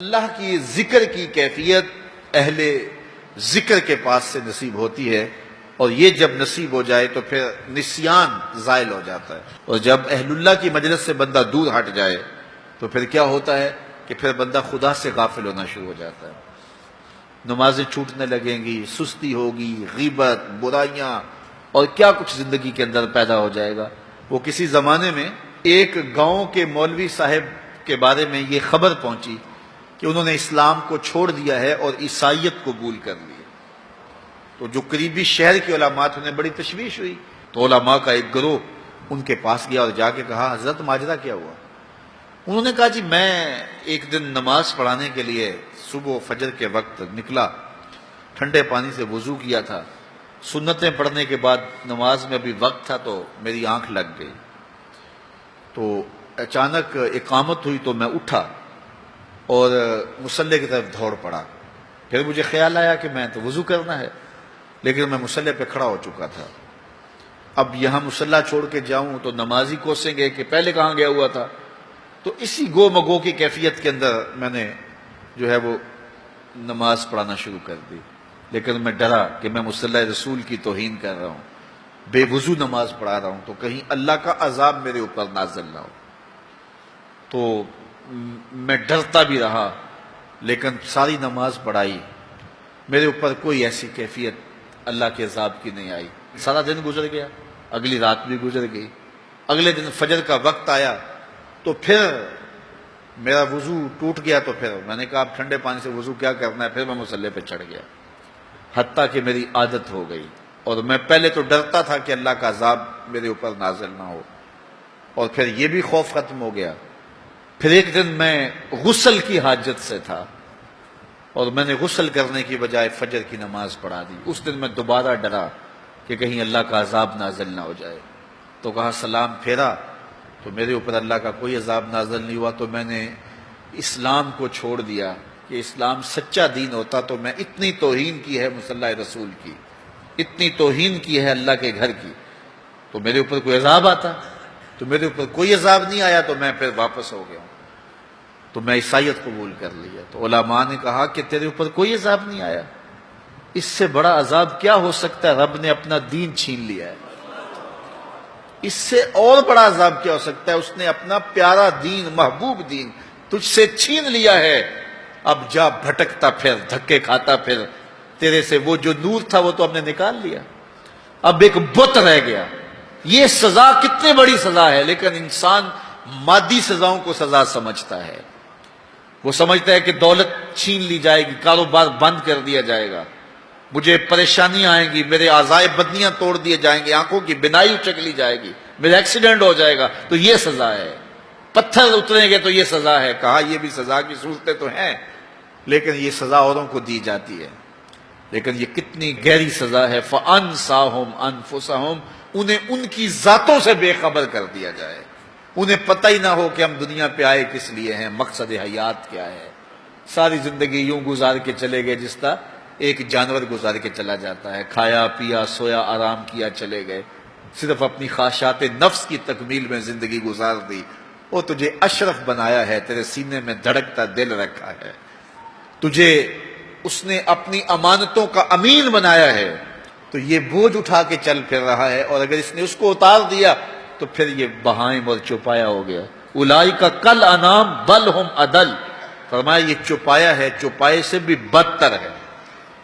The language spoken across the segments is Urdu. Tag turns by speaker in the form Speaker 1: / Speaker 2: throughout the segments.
Speaker 1: اللہ کی ذکر کی کیفیت اہل ذکر کے پاس سے نصیب ہوتی ہے، اور یہ جب نصیب ہو جائے تو پھر نسیان زائل ہو جاتا ہے، اور جب اہل اللہ کی مجلس سے بندہ دور ہٹ جائے تو پھر کیا ہوتا ہے کہ پھر بندہ خدا سے غافل ہونا شروع ہو جاتا ہے، نمازیں چھوٹنے لگیں گی، سستی ہوگی، غیبت، برائیاں اور کیا کچھ زندگی کے اندر پیدا ہو جائے گا۔ وہ کسی زمانے میں ایک گاؤں کے مولوی صاحب کے بارے میں یہ خبر پہنچی کہ انہوں نے اسلام کو چھوڑ دیا ہے اور عیسائیت قبول کر لی۔ تو جو قریبی شہر کے علماء تھے انہیں بڑی تشویش ہوئی، تو علماء کا ایک گروہ ان کے پاس گیا اور جا کے کہا، حضرت ماجرا کیا ہوا؟ انہوں نے کہا، جی میں ایک دن نماز پڑھانے کے لیے صبح فجر کے وقت نکلا، ٹھنڈے پانی سے وضو کیا تھا، سنتیں پڑھنے کے بعد نماز میں ابھی وقت تھا تو میری آنکھ لگ گئی، تو اچانک اقامت ہوئی تو میں اٹھا اور مصلی کی طرف دوڑ پڑا۔ پھر مجھے خیال آیا کہ میں تو وضو کرنا ہے، لیکن میں مصلی پہ کھڑا ہو چکا تھا، اب یہاں مصلی چھوڑ کے جاؤں تو نمازی کوسیں گے کہ پہلے کہاں گیا ہوا تھا۔ تو اسی گو مگو کی کیفیت کے اندر میں نے جو ہے وہ نماز پڑھانا شروع کر دی، لیکن میں ڈرا کہ میں مصلی رسول کی توہین کر رہا ہوں، بے وضو نماز پڑھا رہا ہوں، تو کہیں اللہ کا عذاب میرے اوپر نازل نہ ہو۔ تو میں ڈرتا بھی رہا، لیکن ساری نماز پڑھائی، میرے اوپر کوئی ایسی کیفیت اللہ کے عذاب کی نہیں آئی۔ سارا دن گزر گیا، اگلی رات بھی گزر گئی، اگلے دن فجر کا وقت آیا تو پھر میرا وضو ٹوٹ گیا، تو پھر میں نے کہا اب ٹھنڈے پانی سے وضو کیا کرنا ہے، پھر میں مصلی پہ چڑھ گیا، حتیٰ کہ میری عادت ہو گئی، اور میں پہلے تو ڈرتا تھا کہ اللہ کا عذاب میرے اوپر نازل نہ ہو، اور پھر یہ بھی خوف ختم ہو گیا۔ پھر ایک دن میں غسل کی حاجت سے تھا اور میں نے غسل کرنے کی بجائے فجر کی نماز پڑھا دی۔ اس دن میں دوبارہ ڈرا کہ کہیں اللہ کا عذاب نازل نہ ہو جائے، تو کہا سلام پھیرا تو میرے اوپر اللہ کا کوئی عذاب نازل نہیں ہوا، تو میں نے اسلام کو چھوڑ دیا کہ اسلام سچا دین ہوتا تو میں اتنی توہین کی ہے مصلی رسول کی، اتنی توہین کی ہے اللہ کے گھر کی، تو میرے اوپر کوئی عذاب آتا، تو میرے اوپر کوئی عذاب نہیں آیا، تو میں پھر واپس ہو گیا، تو میں عیسائیت قبول کر لیا۔ تو علماء نے کہا کہ تیرے اوپر کوئی عذاب نہیں آیا، اس سے بڑا عذاب کیا ہو سکتا ہے؟ رب نے اپنا دین چھین لیا ہے، اس سے اور بڑا عذاب کیا ہو سکتا ہے؟ اس نے اپنا پیارا دین، محبوب دین تجھ سے چھین لیا ہے، اب جا بھٹکتا پھر، دھکے کھاتا پھر، تیرے سے وہ جو نور تھا وہ تو ہم نے نکال لیا، اب ایک بت رہ گیا۔ یہ سزا کتنی بڑی سزا ہے، لیکن انسان مادی سزاؤں کو سزا سمجھتا ہے، وہ سمجھتا ہے کہ دولت چھین لی جائے گی، کاروبار بند کر دیا جائے گا، مجھے پریشانیاں آئیں گی، میرے اعضائے بدنیاں توڑ دیے جائیں گے، آنکھوں کی بینائی اچک لی جائے گی، میرا ایکسیڈنٹ ہو جائے گا، تو یہ سزا ہے، پتھر اتریں گے تو یہ سزا ہے۔ کہا یہ بھی سزا کی صورتیں تو ہیں، لیکن یہ سزا اوروں کو دی جاتی ہے، لیکن یہ کتنی گہری سزا ہے۔ فَأَنْسَاهُمْ أَنفُسَهُمْ، انہیں ان کی ذاتوں سے بے خبر کر دیا جائے، انہیں پتہ ہی نہ ہو کہ ہم دنیا پہ آئے کس لیے ہیں، مقصد حیات کیا ہے۔ ساری زندگی یوں گزار کے چلے گئے جس طرح ایک جانور گزار کے چلا جاتا ہے، کھایا پیا سویا آرام کیا چلے گئے، صرف اپنی خواہشات نفس کی تکمیل میں زندگی گزار دی۔ وہ تجھے اشرف بنایا ہے، تیرے سینے میں دھڑکتا دل رکھا ہے، تجھے اس نے اپنی امانتوں کا امین بنایا ہے، تو یہ بوجھ اٹھا کے چل پھر رہا ہے، اور اگر اس نے اس کو اتار دیا تو پھر یہ بہائم اور چوپایا ہو گیا۔ اولئک کالانعام بل ہم اضل، فرمایا یہ چوپایا ہے، چوپائے سے بھی بدتر ہے،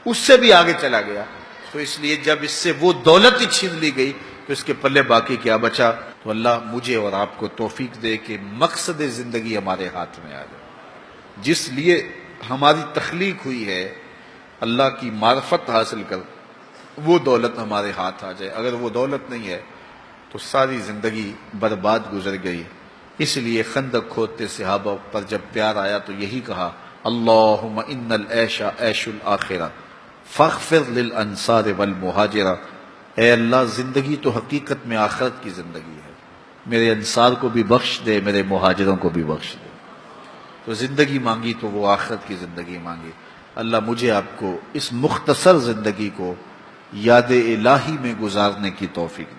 Speaker 1: اس سے بھی آگے چلا گیا۔ تو اس لیے جب اس سے وہ دولت ہی چھین لی گئی تو اس کے پلے باقی کیا بچا؟ تو اللہ مجھے اور آپ کو توفیق دے کہ مقصد زندگی ہمارے ہاتھ میں آ جائے، جس لیے ہماری تخلیق ہوئی ہے، اللہ کی معرفت حاصل کر وہ دولت ہمارے ہاتھ آ جائے۔ اگر وہ دولت نہیں ہے تو ساری زندگی برباد گزر گئی۔ اس لیے خندق کھودتے صحابہ پر جب پیار آیا تو یہی کہا، اللہم ان العیش عیش الآخرہ فاغفر للانصار والمہاجرہ، اے اللہ زندگی تو حقیقت میں آخرت کی زندگی ہے، میرے انصار کو بھی بخش دے، میرے مہاجروں کو بھی بخش دے۔ تو زندگی مانگی تو وہ آخرت کی زندگی مانگی۔ اللہ مجھے آپ کو اس مختصر زندگی کو یاد الہی میں گزارنے کی توفیق دے۔